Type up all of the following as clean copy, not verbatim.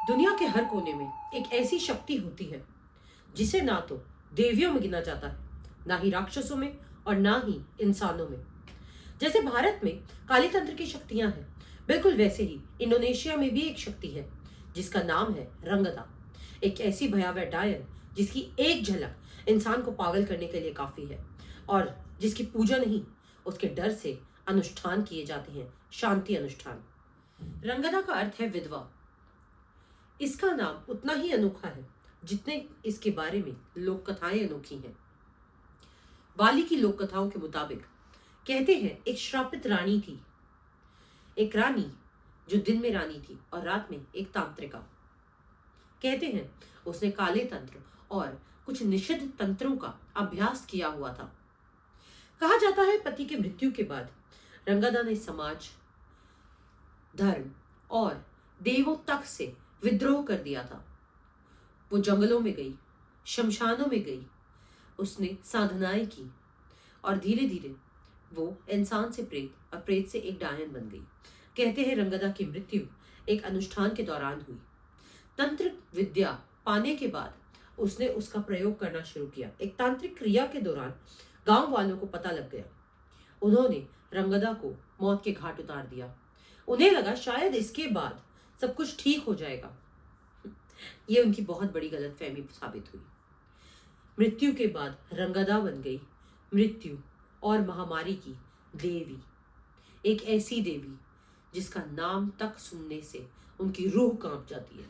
दुनिया के हर कोने में एक ऐसी शक्ति होती है जिसे ना तो देवियों में गिना जाता है, ना ही राक्षसों में और ना ही इंसानों में। जैसे भारत में काली तंत्र की शक्तियां हैं, बिल्कुल वैसे ही इंडोनेशिया में भी एक शक्ति है जिसका नाम है रंगदा। एक ऐसी भयावह डायन जिसकी एक झलक इंसान को पागल करने के लिए काफी है और जिसकी पूजा नहीं, उसके डर से अनुष्ठान किए जाते हैं, शांति अनुष्ठान। रंगदा का अर्थ है विधवा। इसका नाम उतना ही अनोखा है जितने इसके बारे में लोक कथाएं अनोखी हैं। बाली की लोक कथाओं के मुताबिक कहते हैं एक श्रापित रानी थी, एक रानी जो दिन में रानी थी और रात में एक तांत्रिका। कहते हैं उसने काले तंत्र और कुछ निषिद्ध तंत्रों का अभ्यास किया हुआ था। कहा जाता है पति की मृत्यु के बाद रंगदा ने समाज, धर्म और देवों तक से विद्रोह कर दिया था। वो जंगलों में गई, शमशानों में गई, उसने साधनाएं की और धीरे धीरे वो इंसान से प्रेत और प्रेत से एक डायन बन गई। कहते हैं रंगदा की मृत्यु एक अनुष्ठान के दौरान हुई। तंत्र विद्या पाने के बाद उसने उसका प्रयोग करना शुरू किया। एक तांत्रिक क्रिया के दौरान गांव वालों को पता लग गया। उन्होंने रंगदा को मौत के घाट उतार दिया। उन्हें लगा शायद इसके बाद सब कुछ ठीक हो जाएगा। ये उनकी बहुत बड़ी गलतफहमी साबित हुई। मृत्यु के बाद रंगदा बन गई मृत्यु और महामारी की देवी। एक ऐसी देवी जिसका नाम तक सुनने से उनकी रूह कांप जाती है।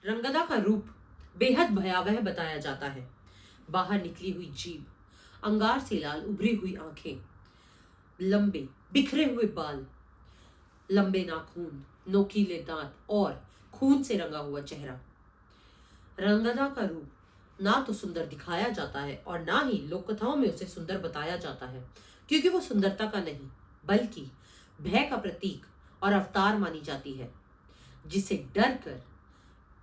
रंगदा का रूप बेहद भयावह बताया जाता है। बाहर निकली हुई जीभ, अंगार से लाल उभरी हुई आंखें, लंबे बिखरे हुए बाल, लंबे नाखून, नोकीले दांत और खून से रंगा हुआ चेहरा। रंगदा का रूप ना तो सुंदर दिखाया जाता है और ना ही लोक कथाओं में उसे सुंदर बताया जाता है, क्योंकि वो सुंदरता का नहीं बल्कि भय का प्रतीक और अवतार मानी जाती है, जिसे डर कर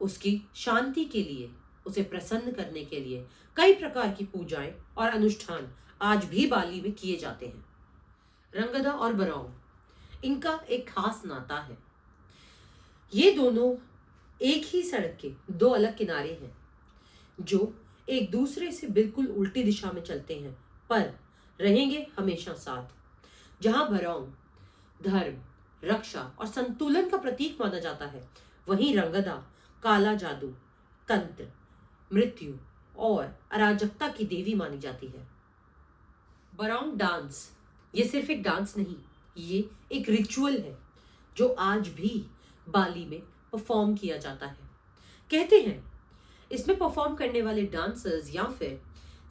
उसकी शांति के लिए, उसे प्रसन्न करने के लिए कई प्रकार की पूजाएं और अनुष्ठान आज भी बाली में किए जाते हैं। रंगदा और बराऊ, इनका एक खास नाता है। ये दोनों एक ही सड़क के दो अलग किनारे हैं जो एक दूसरे से बिल्कुल उल्टी दिशा में चलते हैं, पर रहेंगे हमेशा साथ। जहां भरौं धर्म, रक्षा और संतुलन का प्रतीक माना जाता है, वहीं रंगदा काला जादू, तंत्र, मृत्यु और अराजकता की देवी मानी जाती है। बराऊ डांस ये सिर्फ एक डांस नहीं, ये एक रिचुअल है जो आज भी बाली में परफॉर्म किया जाता है। कहते हैं इसमें परफॉर्म करने वाले डांसर्स या फिर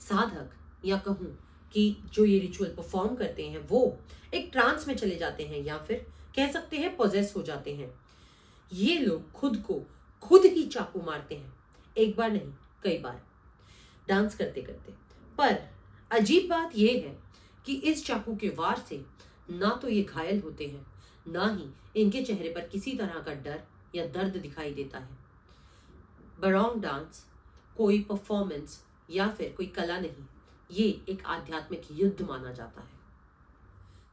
साधक, या कहूं कि जो ये रिचुअल परफॉर्म करते हैं, वो एक ट्रांस में चले जाते हैं या फिर कह सकते हैं पॉजेस हो जाते हैं। ये लोग खुद को खुद ही चाकू मारते हैं, एक बार नहीं कई बार, डांस करते करते। पर अजीब बात यह है कि इस चाकू के वार से ना तो ये घायल होते हैं, ना ही इनके चेहरे पर किसी तरह का डर या दर्द दिखाई देता है। बराऊ डांस कोई परफॉर्मेंस या फिर कोई कला नहीं, ये एक आध्यात्मिक युद्ध माना जाता है।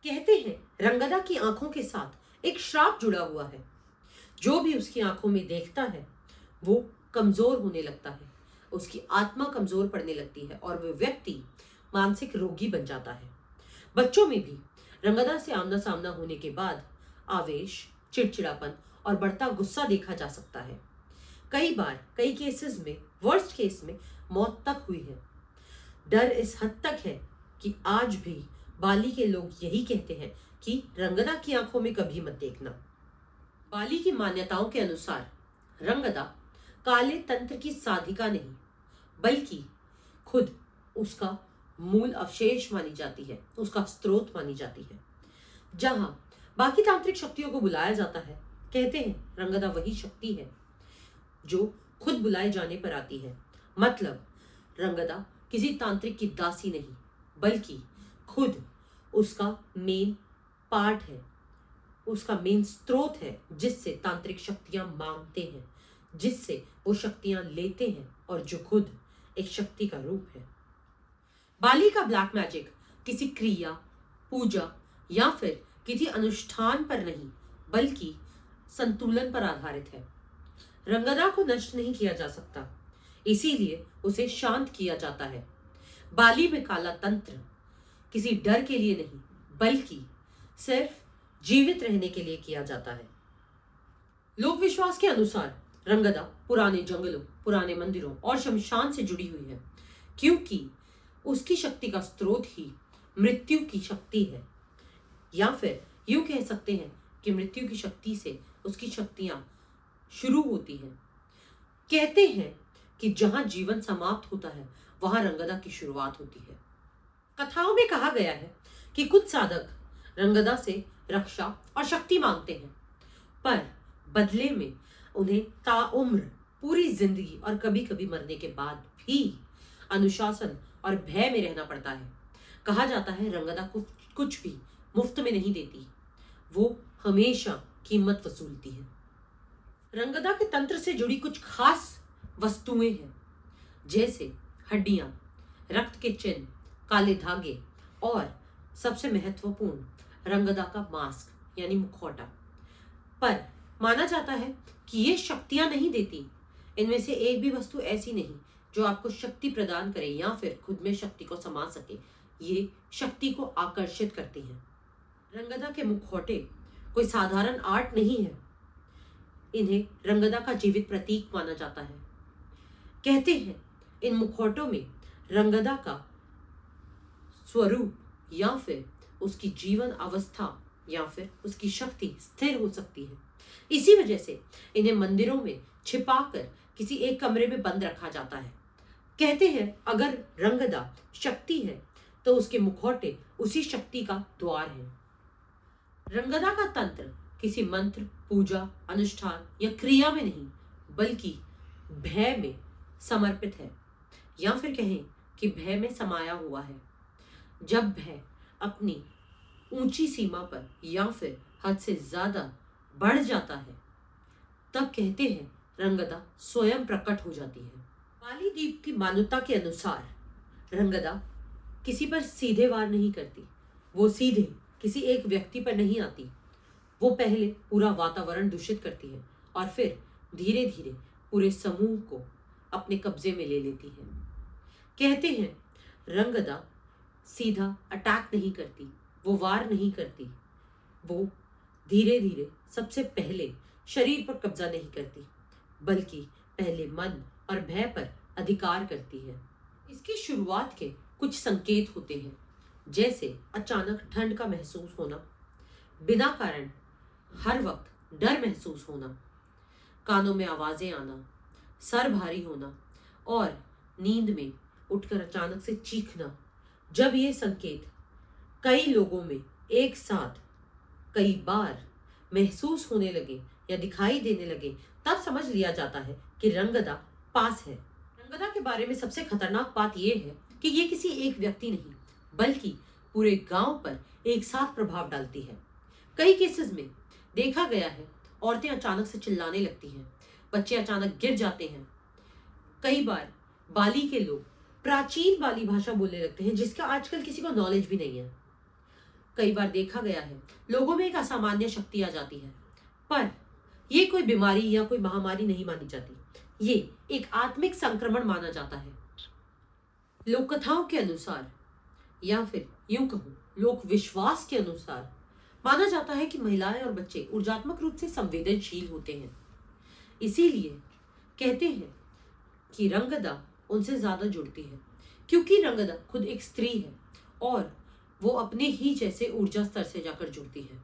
कहते हैं रंगदा की आंखों के साथ एक श्राप जुड़ा हुआ है। जो भी उसकी आंखों में देखता है वो कमजोर होने लगता है, उसकी आत्मा कमजोर पड़ने लगती है और वह व्यक्ति मानसिक रोगी बन जाता है। बच्चों में भी रंगदा से आमना सामना होने के बाद आवेश, चिड़चिड़ापन और बढ़ता गुस्सा देखा जा सकता है। कई बार कई केसेस में, वर्स्ट केस में, मौत तक हुई है। डर इस हद तक है कि आज भी बाली के लोग यही कहते हैं कि रंगदा की आंखों में कभी मत देखना। बाली की मान्यताओं के अनुसार रंगदा काले तंत्र की साधिका नहीं बल्कि खुद उसका मूल अवशेष मानी जाती है, उसका स्रोत मानी जाती है। जहां बाकी तांत्रिक शक्तियों को बुलाया जाता है, कहते हैं रंगदा वही शक्ति है जो खुद बुलाए जाने पर आती है। मतलब रंगदा किसी तांत्रिक की दासी नहीं बल्कि खुद उसका मेन पार्ट है, उसका मेन स्रोत है, जिससे तांत्रिक शक्तियां मांगते हैं, जिससे वो शक्तियां लेते हैं और जो खुद एक शक्ति का रूप है। बाली का ब्लैक मैजिक किसी क्रिया, पूजा या फिर किसी अनुष्ठान पर नहीं बल्कि संतुलन पर आधारित है। रंगदा को नष्ट नहीं किया जा सकता, इसीलिए उसे शांत किया जाता है। बाली में काला तंत्र किसी डर के लिए नहीं, बल्कि सिर्फ जीवित रहने के लिए किया जाता है। लोक विश्वास के अनुसार रंगदा पुराने जंगलों, पुराने मंदिरों और शमशान से जुड़ी हुई है, क्योंकि उसकी शक्ति का स्रोत ही मृत्यु की शक्ति है, या फिर यूं कह सकते हैं कि मृत्यु की शक्ति से उसकी शक्तियां शुरू होती हैं। कहते हैं कि जहां जीवन समाप्त होता है वहां रंगदा की शुरुआत होती है। कथाओं में कहा गया है कि कुछ साधक रंगदा से रक्षा और शक्ति मांगते हैं, पर बदले में उन्हें ताउम्र पूरी जिंदगी और कभी कभी मरने के बाद भी अनुशासन और भय में रहना पड़ता है। कहा जाता है रंगदा को कुछ भी मुफ्त में नहीं देती, वो हमेशा कीमत वसूलती है। रंगदा के तंत्र से जुड़ी कुछ खास वस्तुएं हैं, जैसे हड्डियां, रक्त के चिन्ह, काले धागे और सबसे महत्वपूर्ण रंगदा का मास्क यानी मुखौटा। पर माना जाता है कि ये शक्तियां नहीं देती। इनमें से एक भी वस्तु ऐसी नहीं जो आपको शक्ति प्रदान करे या फिर खुद में शक्ति को समा सके। ये शक्ति को आकर्षित करती हैं। रंगदा के मुखौटे कोई साधारण आर्ट नहीं है, इन्हें रंगदा का जीवित प्रतीक माना जाता है। कहते हैं इन मुखौटों में रंगदा का स्वरूप या फिर उसकी जीवन अवस्था या फिर उसकी शक्ति स्थिर हो सकती है। इसी वजह से इन्हें मंदिरों में छिपाकर किसी एक कमरे में बंद रखा जाता है। कहते हैं अगर रंगदा शक्ति है तो उसके मुखौटे उसी शक्ति का द्वार है। रंगदा का तंत्र किसी मंत्र, पूजा, अनुष्ठान या क्रिया में नहीं, बल्कि भय में समर्पित है, या फिर कहें कि भय में समाया हुआ है। जब भय अपनी ऊंची सीमा पर या फिर हद से ज्यादा बढ़ जाता है, तब कहते हैं रंगदा स्वयं प्रकट हो जाती है। बाली द्वीप की मान्यता के अनुसार रंगदा किसी पर सीधे वार नहीं करती। वो सीधे किसी एक व्यक्ति पर नहीं आती। वो पहले पूरा वातावरण दूषित करती है और फिर धीरे धीरे पूरे समूह को अपने कब्जे में ले लेती है। कहते हैं रंगदा सीधा अटैक नहीं करती, वो वार नहीं करती। वो धीरे धीरे सबसे पहले शरीर पर कब्जा नहीं करती, बल्कि पहले मन और भय पर अधिकार करती है। इसकी शुरुआत के कुछ संकेत होते हैं, जैसे अचानक ठंड का महसूस होना, बिना कारण हर वक्त डर महसूस होना, कानों में आवाजें आना, सर भारी होना और नींद में उठकर अचानक से चीखना। जब ये संकेत कई लोगों में एक साथ कई बार महसूस होने लगे या दिखाई देने लगे, तब समझ लिया जाता है कि रंगदा पास है। रंगदा के बारे में सबसे खतरनाक बात यह है कि ये किसी एक व्यक्ति नहीं, बल्कि पूरे गांव पर एक साथ प्रभाव डालती है। कई केसेस में देखा गया है औरतें अचानक से चिल्लाने लगती हैं, बच्चे अचानक गिर जाते हैं। कई बार बाली के लोग प्राचीन बाली भाषा बोलने लगते हैं, जिसका आजकल किसी को नॉलेज भी नहीं है। कई बार देखा गया है लोगों में एक असामान्य शक्ति आ जाती है, पर यह कोई बीमारी या कोई महामारी नहीं मानी जाती। ये एक आत्मिक संक्रमण माना जाता है। लोक कथाओं के अनुसार या फिर यूं कहूं लोक विश्वास के अनुसार माना जाता है कि महिलाएं और बच्चे ऊर्जात्मक रूप से संवेदनशील होते हैं। इसीलिए कहते हैं कि रंगदा उनसे ज्यादा जुड़ती है, क्योंकि रंगदा खुद एक स्त्री है और वो अपने ही जैसे ऊर्जा स्तर से जाकर जुड़ती है।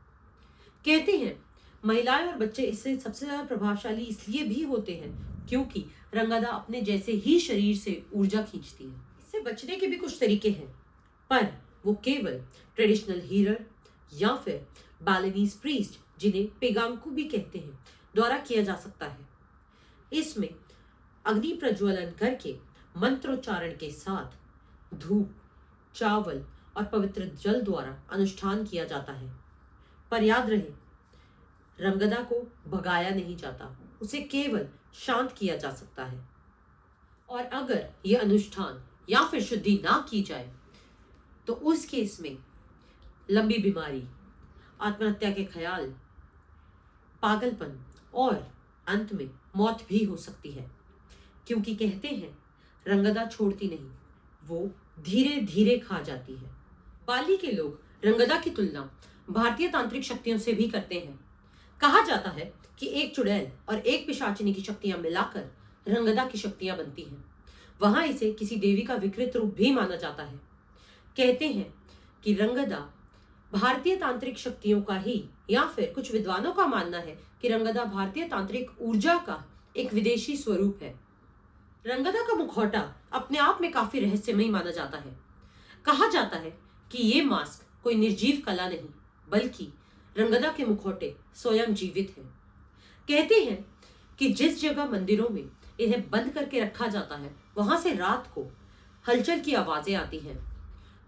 कहते हैं महिलाएं और बच्चे इससे सबसे ज्यादा प्रभावशाली इसलिए भी होते हैं क्योंकि रंगदा अपने जैसे ही शरीर से ऊर्जा खींचती है। इससे बचने के भी कुछ तरीके हैं, पर वो केवल ट्रेडिशनल हीलर या फिर बालिनीज प्रीस्ट, जिन्हें पेगांकू भी कहते हैं, द्वारा किया जा सकता है। इसमें अग्नि प्रज्वलन करके मंत्रोच्चारण के साथ धूप, चावल और पवित्र जल द्वारा अनुष्ठान किया जाता है। पर याद रहे, रंगदा को भगाया नहीं जाता, उसे केवल शांत किया जा सकता है। और अगर यह अनुष्ठान या फिर शुद्धि ना की जाए तो उस केस में लंबी बीमारी, आत्महत्या के ख्याल, पागलपन और अंत में मौत भी हो सकती है, क्योंकि कहते हैं रंगदा छोड़ती नहीं, वो धीरे धीरे खा जाती है। बाली के लोग रंगदा की तुलना भारतीय तांत्रिक शक्तियों से भी करते हैं। कहा जाता है कि एक चुड़ैल और एक पिशाचिनी की शक्तियां मिलाकर रंगदा की शक्तियां बनती हैं। वहां इसे किसी देवी का विकृत रूप भी माना जाता है। कहते हैं कि रंगदा भारतीय तांत्रिक शक्तियों का ही, या फिर कुछ विद्वानों का मानना है कि रंगदा भारतीय तांत्रिक ऊर्जा का एक विदेशी स्वरूप है। रंगदा का मुखौटा अपने आप में काफी रहस्यमयी माना जाता है। कहा जाता है कि ये मास्क कोई निर्जीव कला नहीं, बल्कि रंगदा के मुखौटे स्वयं जीवित हैं। कहते हैं कि जिस जगह मंदिरों में इन्हें बंद करके रखा जाता है, वहां से रात को हलचल की आवाजें आती हैं।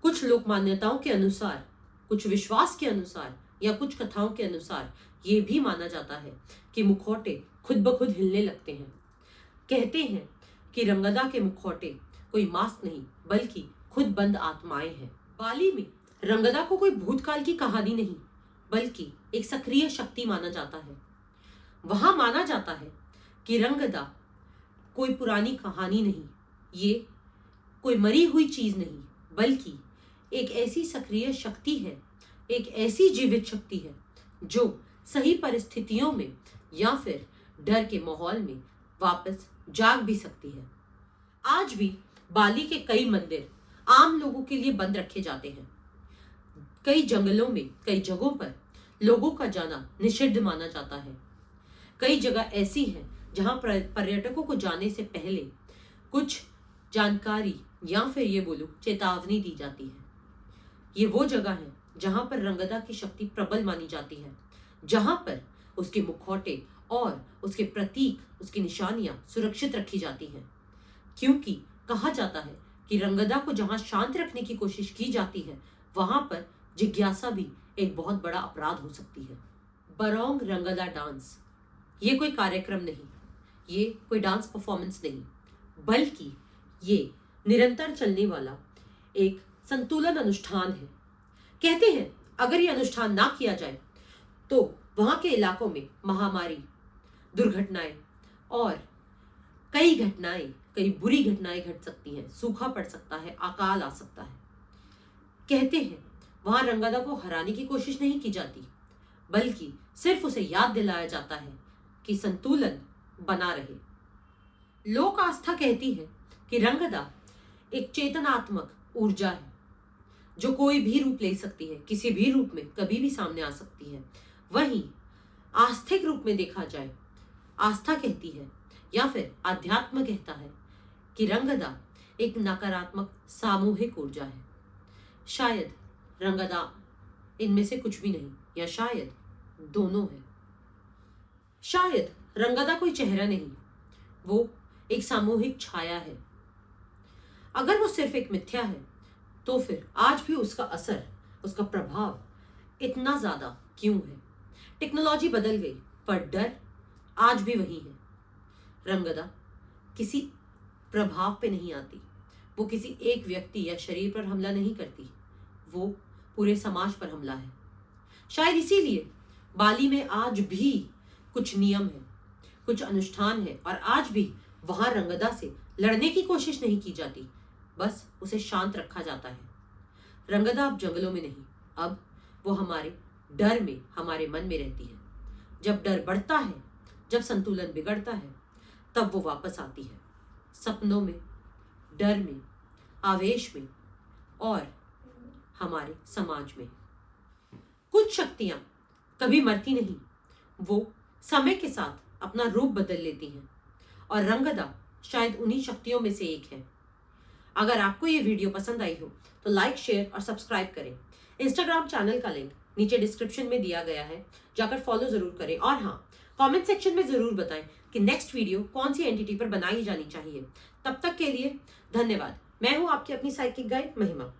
कुछ लोक मान्यताओं के अनुसार, कुछ विश्वास के अनुसार या कुछ कथाओं के अनुसार ये भी माना जाता है कि मुखौटे खुद ब खुद हिलने लगते हैं। कहते हैं कि रंगदा के मुखौटे कोई मास्क नहीं, बल्कि खुद बंद आत्माएं हैं। बाली में रंगदा को कोई भूतकाल की कहानी नहीं, बल्कि एक सक्रिय शक्ति माना जाता है। वहां माना जाता है कि रंगदा कोई पुरानी कहानी नहीं, ये कोई मरी हुई चीज नहीं, बल्कि एक ऐसी सक्रिय शक्ति है, एक ऐसी जीवित शक्ति है जो सही परिस्थितियों में या फिर डर के माहौल में वापस जाग भी सकती है। आज भी बाली के कई मंदिर आम लोगों के लिए बंद रखे जाते हैं। कई जंगलों में, कई जगहों पर लोगों का जाना निषिद्ध माना जाता है। कई जगह ऐसी हैं जहां पर्यटकों को जाने से पहले कुछ जानकारी या फिर ये बोलूं चेतावनी दी जाती है। ये वो जगह है जहां पर रंगदा की शक्ति प्रबल मानी जाती है, जहां पर उसके मुखौटे और उसके प्रतीक, उसकी निशानियां सुरक्षित रखी जाती हैं। क्योंकि कहा जाता है कि रंगदा को जहां शांत रखने की कोशिश की जाती है, वहां पर जिज्ञासा भी एक बहुत बड़ा अपराध हो सकती है। बरौंग रंगदा डांस ये कोई कार्यक्रम नहीं, ये कोई डांस परफॉर्मेंस नहीं, बल्कि ये निरंतर चलने वाला एक संतुलन अनुष्ठान है। कहते हैं अगर ये अनुष्ठान ना किया जाए तो वहां के इलाकों में महामारी, दुर्घटनाएं और कई बुरी घटनाएं घट सकती हैं। सूखा पड़ सकता है, अकाल आ सकता है। कहते हैं वहां रंगदा को हराने की कोशिश नहीं की जाती, बल्कि सिर्फ उसे याद दिलाया जाता है कि संतुलन बना रहे। लोक आस्था कहती है कि रंगदा एक चेतनात्मक ऊर्जा है जो कोई भी रूप ले सकती है, किसी भी रूप में कभी भी सामने आ सकती है। वहीं आस्थिक रूप में देखा जाए, आस्था कहती है या फिर आध्यात्म कहता है कि रंगदा एक नकारात्मक सामूहिक ऊर्जा है। शायद रंगदा इनमें से कुछ भी नहीं, या शायद दोनों है। शायद रंगदा कोई चेहरा नहीं, वो एक सामूहिक छाया है। अगर वो सिर्फ एक मिथ्या है तो फिर आज भी उसका असर, उसका प्रभाव इतना ज्यादा क्यों है? टेक्नोलॉजी बदल गई पर डर आज भी वही है। रंगदा किसी प्रभाव पे नहीं आती, वो किसी एक व्यक्ति या शरीर पर हमला नहीं करती, वो पूरे समाज पर हमला है। शायद इसीलिए बाली में आज भी कुछ नियम है, कुछ अनुष्ठान है, और आज भी वहां रंगदा से लड़ने की कोशिश नहीं की जाती, बस उसे शांत रखा जाता है। रंगदा अब जंगलों में नहीं, अब वो हमारे डर में, हमारे मन में रहती है। जब डर बढ़ता है, जब संतुलन बिगड़ता है, तब वो वापस आती है, सपनों में, डर में, आवेश में और हमारे समाज में। कुछ शक्तियां कभी मरती नहीं, वो समय के साथ अपना रूप बदल लेती हैं, और रंगदा शायद उन्हीं शक्तियों में से एक है। अगर आपको ये वीडियो पसंद आई हो तो लाइक, शेयर और सब्सक्राइब करें। इंस्टाग्राम चैनल का लिंक नीचे डिस्क्रिप्शन में दिया गया है, जाकर फॉलो जरूर करें। और हाँ, कमेंट सेक्शन में जरूर बताएं कि नेक्स्ट वीडियो कौन सी एंटिटी पर बनाई जानी चाहिए। तब तक के लिए धन्यवाद। मैं हूं आपकी अपनी साइकिक गाइड महिमा।